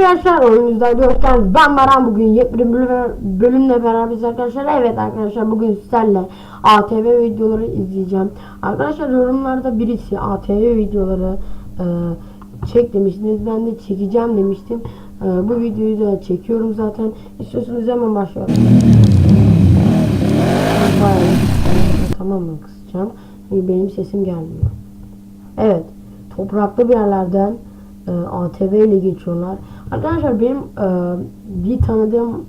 arkadaşlar, oyunumuzda hoş geldiniz. Ben Baran, bugün yepyeni bölümle beraberiz arkadaşlar. Evet arkadaşlar, bugün sizlerle ATV videoları izleyeceğim. Arkadaşlar, yorumlarda birisi ATV videoları çek demiştiniz. Ben de çekeceğim demiştim. Bu videoyu da çekiyorum zaten. İstiyorsanız hemen başlayalım. Tamam mı, kısacağım. Çünkü benim sesim gelmiyor. Evet, topraklı bir yerlerden ATV ile geçiyorlar. Arkadaşlar, benim bir tanıdığım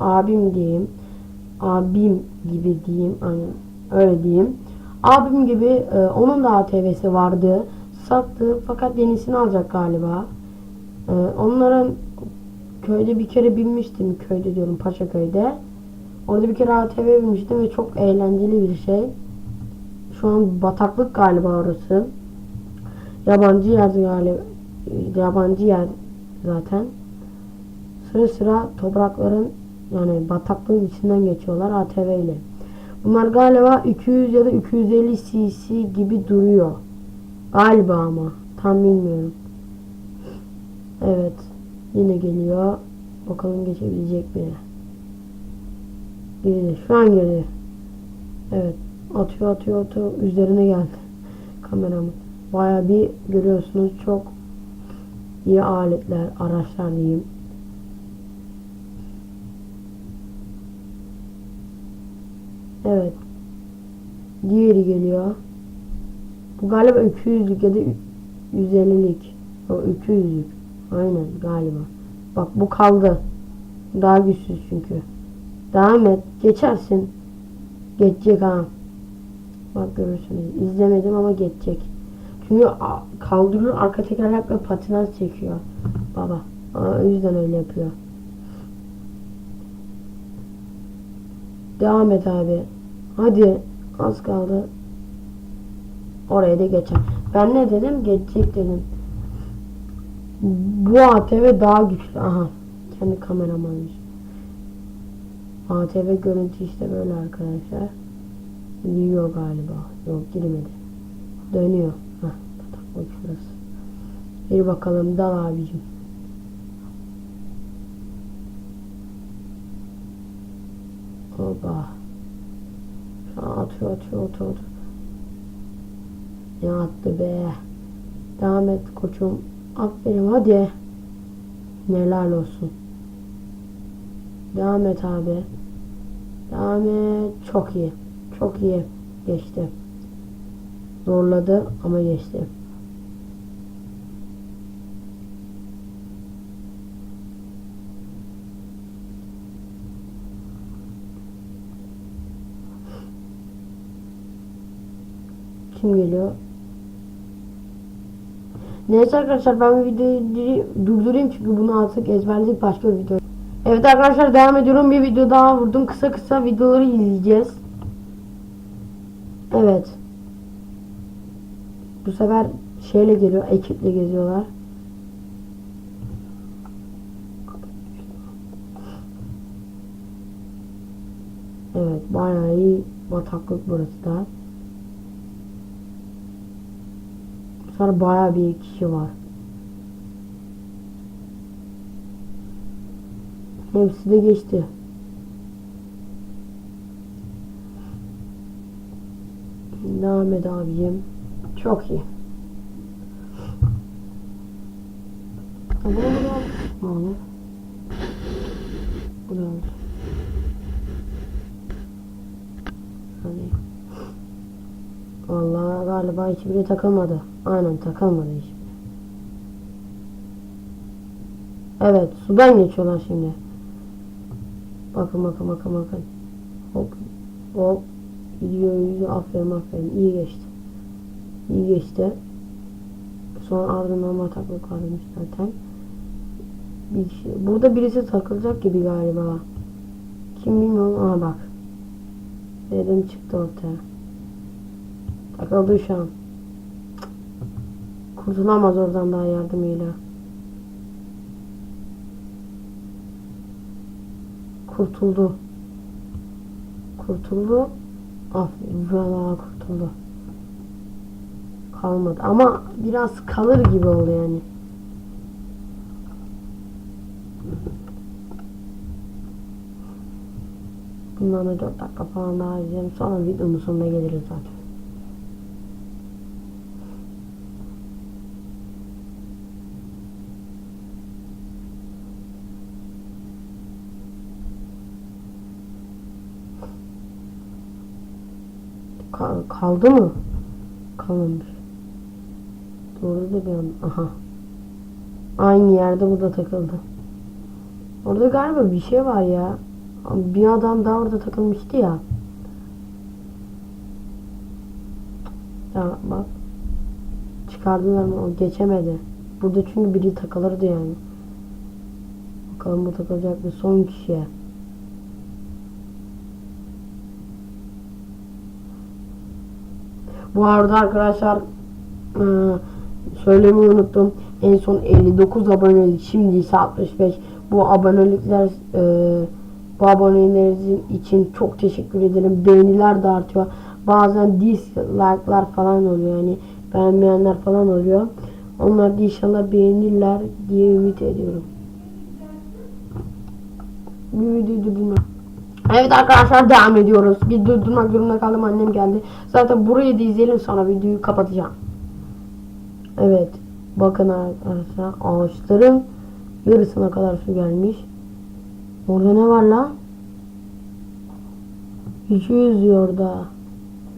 abim diyeyim, abim gibi diyeyim, hani öyle diyeyim. Abim gibi onun da ATV'si vardı. Sattı fakat yenisini alacak galiba. Onların köyde bir kere binmiştim. Köyde diyorum, Paşaköy'de. Orada bir kere ATV binmiştim ve çok eğlenceli bir şey. Şu an bataklık galiba orası. Yabancı yer galiba. Yabancı yer zaten. Sıra sıra toprakların, yani bataklığın içinden geçiyorlar ATV ile. Bunlar galiba 200 ya da 250 cc gibi duruyor. Galiba ama tam bilmiyorum. Evet. Yine geliyor. Bakalım geçebilecek mi? Girdi. Şu an girdi. Evet. Atıyor. Üzerine geldi kameramın. Bayağı bir görüyorsunuz, çok iyi aletler, araçlar diyeyim. Evet. Diğeri geliyor. Bu galiba 200'lük ya da 150'lik. O 200'lük. Aynen galiba. Bak, bu kaldı. Daha güçsüz çünkü. Devam et. Geçersin. Geçecek ha. Bak, görürsünüz. İzlemedim ama geçecek. Çünkü kaldırıyor, arka tekerlek ve patinaj çekiyor. Baba. O yüzden öyle yapıyor. Devam et abi. Hadi. Az kaldı. Oraya da geçer. Ben ne dedim? Geçecek dedim. Bu ATV daha güçlü. Aha. Kendi kameram almış. ATV görüntü işte böyle arkadaşlar. Giriyor galiba. Yok, girmedi. Dönüyor. Heh. Bak şurası. Bir bakalım, dal abicim. Oba. Şu an atıyor. Ne attı be. Devam et koçum. Aferin, hadi. Helal olsun. Devam et abi. Devam et. Çok iyi. Çok iyi. Geçti. Zorladı ama geçti. Kim geliyor? Neyse arkadaşlar, ben bu videoyu durdurayım çünkü bunu artık ezberledik, başka bir video. Evet arkadaşlar, devam ediyorum. Bir video daha vurdum. Kısa videoları izleyeceğiz. Evet. Bu sefer şeyle geliyor, ekiple geziyorlar. Evet, bayağı iyi bataklık burası da. Bu sefer bayağı bir kişi var. Hepsi de geçti. Devam et abicim. Çok iyi. Bunu ne olur? Bu ne olur? Hani. Vallahi galiba hiçbiri takılmadı. Aynen, takılmadı hiçbiri. Evet, sudan geçiyorlar şimdi. Bakın. Hop. Gidiyor. Aferin. İyi geçti. Sonra ardından bataklık varmış zaten. Bir kişi. Burada birisi takılacak gibi galiba. Kim bilmiyorum. Aha bak. Dedim, çıktı ortaya. Takıldı şu an. Kurtulamaz oradan daha yardımıyla. Kurtuldu. Aferin. Valla kurtuldu. Kalmadı ama biraz kalır gibi oldu yani. Bundan da 4 dakika falan daha izleyelim. Sonra videonun sonuna geliriz zaten. Kaldı mı? Kalmamış. Doğru da bir an. Aha. Aynı yerde bu da takıldı. Orada galiba bir şey var ya. Bir adam daha orada takılmıştı ya. Ya bak. Çıkardılar mı? O geçemedi. Burada çünkü biri takılırdı yani. Bakalım bu takılacak mı? Son kişiye. Bu arada arkadaşlar söylemeyi unuttum. En son 59 abonelik, şimdi ise 65. Bu abonelikler bu aboneleriniz için çok teşekkür ederim. Beğeniler de artıyor. Bazen dislike'lar falan oluyor. Yani beğenmeyenler falan oluyor. Onlar da inşallah beğenirler diye ümit ediyorum. Bir videoyu durdurmak. Evet arkadaşlar, devam ediyoruz. Bir durdurmak durumunda kaldım, annem geldi. Zaten burayı da izleyelim, sonra videoyu kapatacağım. Evet. Bakın arkadaşlar, ağaçların yarısına kadar su gelmiş. Orada ne var lan? Hiç yüzüyor da.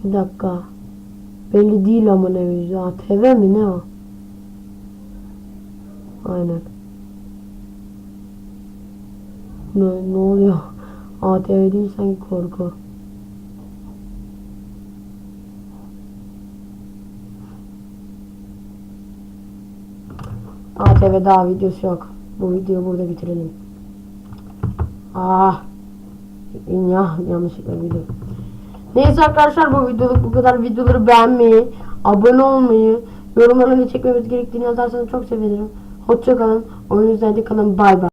Bir dakika. Belli değil ama ne yüzüyor. ATV mi ne o? Aynen. Ne oluyor? ATV değil sanki, korku. ATV daha videosu yok. Bu videoyu burada bitirelim. Ah. Ya yanlışlıkla video. Neyse arkadaşlar, bu videoluk bu kadar. Videoları beğenmeyi, abone olmayı, yorumlara ne çekmemiz gerektiğini yazarsanız çok sevinirim. Hoşça kalın. Oyunuzda kalın. Bay bay.